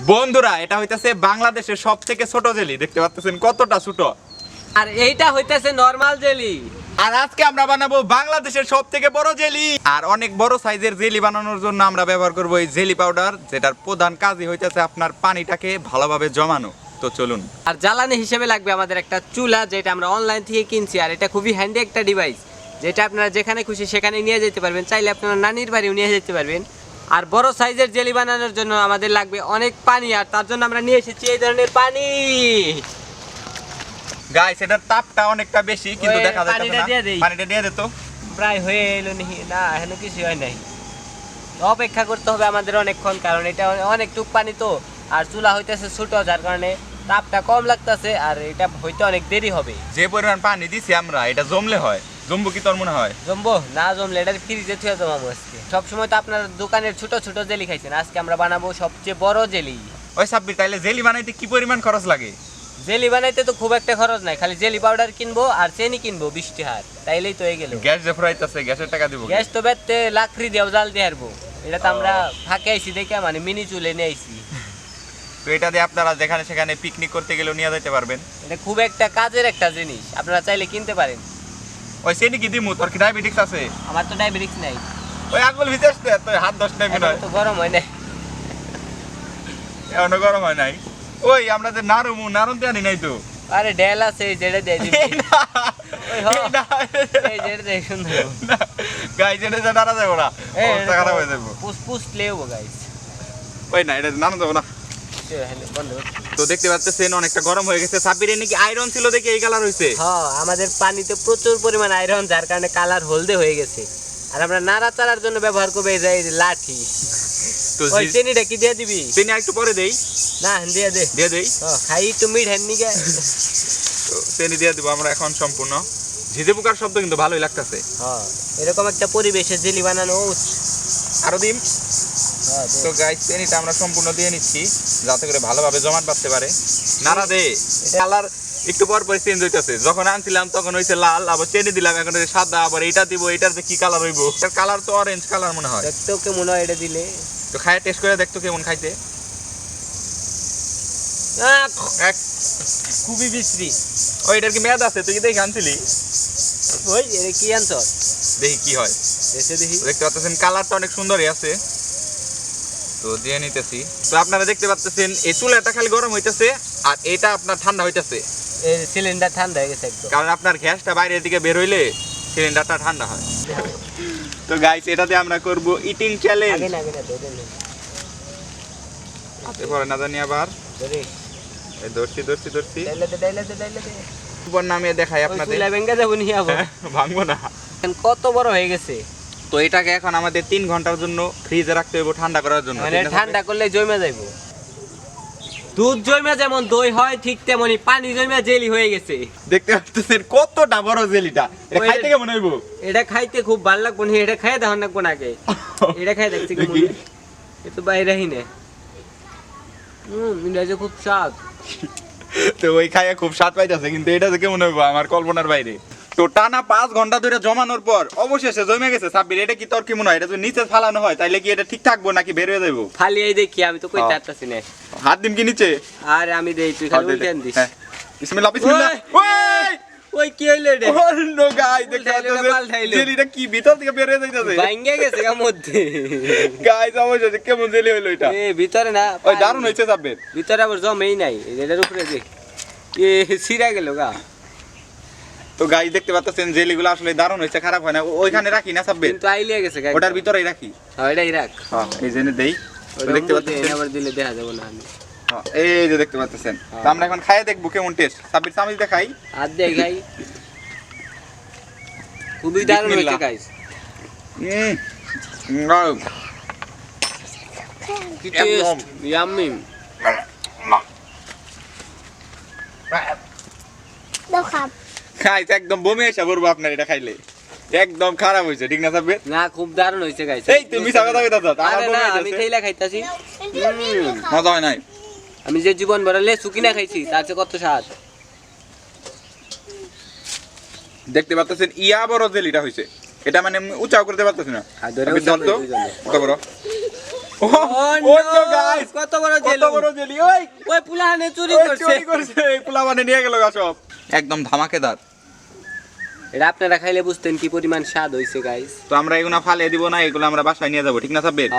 বন্ধুরা এটা হইতাছে বাংলাদেশের সবথেকে ছোট জেলি, দেখতে পাচ্ছেন কতটা ছোট। আর এইটা হইতাছে নরমাল জেলি। আর আজকে আমরা বানাবো বাংলাদেশের সবথেকে বড় জেলি। আর অনেক বড় সাইজের জেলি বানানোর জন্য আমরা ব্যবহার করব এই জেলি পাউডার, যেটার প্রধান কাজই হইতাছে আপনার পানিটাকে ভালোভাবে জমানো। তো চলুন। আর জ্বালানি হিসেবে লাগবে আমাদের একটা চুলা, যেটা আমরা অনলাইন থেকে কিনছি। আর এটা খুবই হ্যান্ডি একটা ডিভাইস, যেটা আপনারা যেখানে খুশি সেখানে নিয়ে যেতে পারবেন। চাইলে আপনারা নানির বাড়িও নিয়ে যেতে পারবেন। আর বড় সাইজের জেলি বানানোর জন্য আমাদের লাগবে অনেক পানি, আর তার জন্য আমরা নিয়ে এসেছি এই ধরনের পানি। গাইস এটার তাপটা অনেকটা বেশি, কিন্তু ওই দেখা যাচ্ছে পানিটা না। দিয়ে দেই। পানিটা দিয়ে দে তো। প্রায় হয়ে এলো না, এখনো কিছু হয় নাই। অপেক্ষা করতে হবে আমাদের অনেকক্ষণ, কারণ এটা অনেকটুক পানি তো। আর চুলা হইতেছে ছোট, যার কারণে তাপটা কম লাগতেছে, আর এটা হইতে অনেক দেরি হবে। যে পরিমাণ পানি দিছি আমরা, এটা জমলে হয়। জমবো কি তোর মনে হয়? জমবো না, জমলে এটা ফ্রিজে থুয়ে জমাবো আজকে। সবসময় তো আপনার দোকানের ছোট ছোট জেলি খাইছেন, আজকে আমরা বানাবো সবচেয়ে বড় জেলি। ওই সাব্বির, তাইলে জেলি বানাইতে কি পরিমাণ খরচ লাগে? জেলি বানাইতে তো খুব একটা খরচ নাই, খালি জেলি পাউডার কিনবো আর চিনি কিনবো 20 টাকার, তাইলেই তো হয়ে গেল। গ্যাস যে ফুরাইতেছে, গ্যাসের টাকা দিব। গ্যাস তো বেতে লাকড়ি দিয়েও জাল দিয়ে হারবো। এটা তো আমরা ফাঁকে আইছি দেখে, মানে মিনি চুলে নিয়ে আইছি। তো এটা দিয়ে আপনারা যেখানে সেখানে পিকনিক করতে গেলেও নিয়ে যেতে পারবেন। এটা খুব একটা কাজের একটা জিনিস, আপনারা চাইলে কিনতে পারেন। ওই সেনি কি দিমু? তোর কি ডায়াবেটিক্স আছে? আমার তো ডায়াবেটিস নাই। ওই আঙ্গুল ভিতরে তো হাত 10 টাইম এখন নয়, তো গরম হয় না। এখনো গরম হয় নাই। ওই আমরা যে নারুমু, নারুন দিয়ে আনি নাই তো। আরে ডেল আছে, যেটা দিয়ে দিবি। ওই হ, এই যেটা দেখ সুন্দর। গাইস এটা যে নারা যাবো না, এই অবস্থা খারাপ হয়ে যাবো। পুস লেবো গাইস। ওই না, এটা নারান যাবো না। বন্ধ। তো দেখতে পাচ্ছেন অনেকটা গরম হয়ে গেছে। সাব্বির নাকি আয়রন ছিল দেখে এই কালার হইছে। হ্যাঁ, আমাদের পানিতে প্রচুর পরিমাণ আয়রন, যার কারণে কালার হলদে হয়ে গেছে। আর আমরা নাড়াচাড়ার জন্য ব্যবহার করবো এই যে লাঠি। তো ওই চিনিটা কি দিয়ে দিবি? চিনি একটু পরে দেই। না, দিয়ে দে। দিয়ে দেই। খাই একটু মিঠ হ্যান নিগে। তো চিনি দিয়ে দিব আমরা এখন সম্পূর্ণ। ঝিঝে পোকার শব্দ কিন্তু ভালোই লাগতেছে। হ্যাঁ, এরকম একটা পরিবেশে জেলি বানানো উচিত। আরো দিন। তো গাইস চিনিটা আমরা সম্পূর্ণ দিয়ে নিচ্ছি, যাতে করে ভালোভাবে জমাট বাঁধতে পারে। নাড়া দে। কালার একটু পর পর চেঞ্জ হইতাছে। যখন আনছিলাম তখন হইছে লাল, আবার চিনি দিলাম এখন হইছে সাদা, আবার এটা দিব, এটার কি কালার হইব? এটার কালার তো অরেঞ্জ কালার মনে হয়। দেখতেও কেমন হয় এটা দিলে। তো খায় টেস্ট করে দেখতো কেমন খাইতে। এক খুবই বিশ্রী। ওই এটার কি মেয়াদ আছে? তুই কি দেখে আনছিলি? ওই এটা কি আনছ? দেখি কি হয়। এসে দেখি। দেখতে পাচ্ছেন কালারটা অনেক সুন্দরই আছে। তো দিয়ে নিতেছি। তো আপনারা দেখতে পাচ্ছেন এই চুলাটা খালি গরম হইতেছে, আর এটা আপনার ঠান্ডা হইতেছে। এই সিলিন্ডার ঠান্ডা হয়ে গেছে একদম। কারণ আপনার গ্যাসটা বাইরের দিকে বের হইলে সিলিন্ডারটা ঠান্ডা হয়। তো গাইস এটাতে আমরা করব ইটিং চ্যালেঞ্জ। আগে না ধরে নে। এরপরে না জানি আবার ধরে। এই ধরছি। ডাইলে দে। উপর নামিয়ে দেখাই আপনাদের। চুলা ভেঙে যাবো নি আবার। ভাঙবো না। কত বড় হয়ে গেছে। তো এটাকে এখন আমাদের 3 ঘন্টার জন্য ফ্রিজে রাখতে হবে ঠান্ডা করার জন্য। মানে ঠান্ডা করলে জমে যাইবো। দুধ জমে যেমন দই হয়, ঠিক তেমনি পানি জমে জেলি হয়ে গেছে। দেখতে পাচ্ছেন কতটা বড় জেলিটা। এটা খাইতে কেমন হইব? এটা খাইতে খুব ভালো লাগবো। এটা খাইয়ে দেখুন না কোন আগে। এটা খাই দেখছি কেমন। এ তো বাইরেই না। এটা যে খুব স্বাদ। তো ওই খাইয়া খুব স্বাদ পাইতেছে, কিন্তু এটা যে কেমন হইব আমার কল্পনার বাইরে। তো টানা 5 ঘন্টা ধরে জমানোর পর অবশেষে জমে গেছে। সাব্বির এটা কি তোর কি মনে হয়? এটা যদি নিচে ফালানো হয় তাহলে কি এটা ঠিক থাকবো নাকি বের হয়ে যাবো? ফালিয়ে দেখি, আমি তো কইতে পারতাছি না। হাত দিম কি নিচে? আরে আমি দেই, তুই খালি উল্টে আন দিস। বিসমিল্লাহ। ওই কি হইলো এটা? নো গাই, দেখতে পাচ্ছেন জেলিটা কি ভিতর থেকে বের হয়ে যাইতাছে। ভাঙে গেছে গা মধ্যে। গাইস অবশেষে কেমন জেলি হইলো এটা? ভিতরে না, ওই দারুণ হইছে সাব্বির। ভিতরে আবার জমেই নাই। এটার উপরে দেখ ছিঁড়া গেল গা। তো গাইস দেখতে পাচ্ছেন জেলিগুলো আসলে দারুণ হইছে, খারাপ হয় না। ওইখানে রাখি না সাব্বির? কিন্তু আইলিয়া গেছে গা। ওটার ভিতরেই রাখি। হ্যাঁ, এটাই রাখ। হ্যাঁ, এই জেনে দেই। দেখতে পাচ্ছেন আবার দিলে দেখা যাবে না। আমি এই যে দেখতে পাচ্ছেন। তো আমরা এখন খাইয়ে দেখবো কেমন টেস্ট। সাব্বির চামচ দেখাই। আর দেখাই। খুবই দারুণ হয়েছে গাইস। কি টেস্ট, ইয়াম্মি। খাইছে একদম বমি এসে পড়বো আপনার এটা খাইলে। একদম খারাপ হয়েছে, ঠিক না সাব্বির? না, খুব দারুণ হয়েছে গাইস। এই তুমি মিছা কথা কইতাছ। আমার আরে বমি না, আমি হইতাছে। খেলা খাইতাছি। মজা হয় নাই। আমি যে জীবন ভরা লেসু কিনা খাইছি, তার চেয়ে কত স্বাদ। দেখতে পাচ্ছেন ইয়া বড় জেলিটা হইছে। এটা মানে উঁচাও করতে পারতেছি না। আর ধরে আমি উঁচাও ধরতো করে দুইজনে। কত বড়। no, guys, কত বড় কত জেলি বড় জেলি ওই ওই পুলাহানে চুরি করছে চুরি করছে এই পোলাপানে নিয়ে গেল গা সব একদম ধামাকেদার। এটা আপনারা খাইলে বুঝতেন কি পরিমাণ স্বাদ হইছে গাইস। তো আমরা এগুলো ফালিয়ে দিব না, এগুলো আমরা বাসায় নিয়ে যাবো, ঠিক না সাব্বির?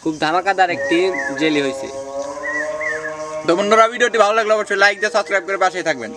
খুব ধামাকাদার একটি জেলি হইছে। তো বন্ধুরা ভিডিওটি ভালো লাগলে অবশ্যই লাইক দিয়ে সাবস্ক্রাইব করে পাশেই থাকবেন।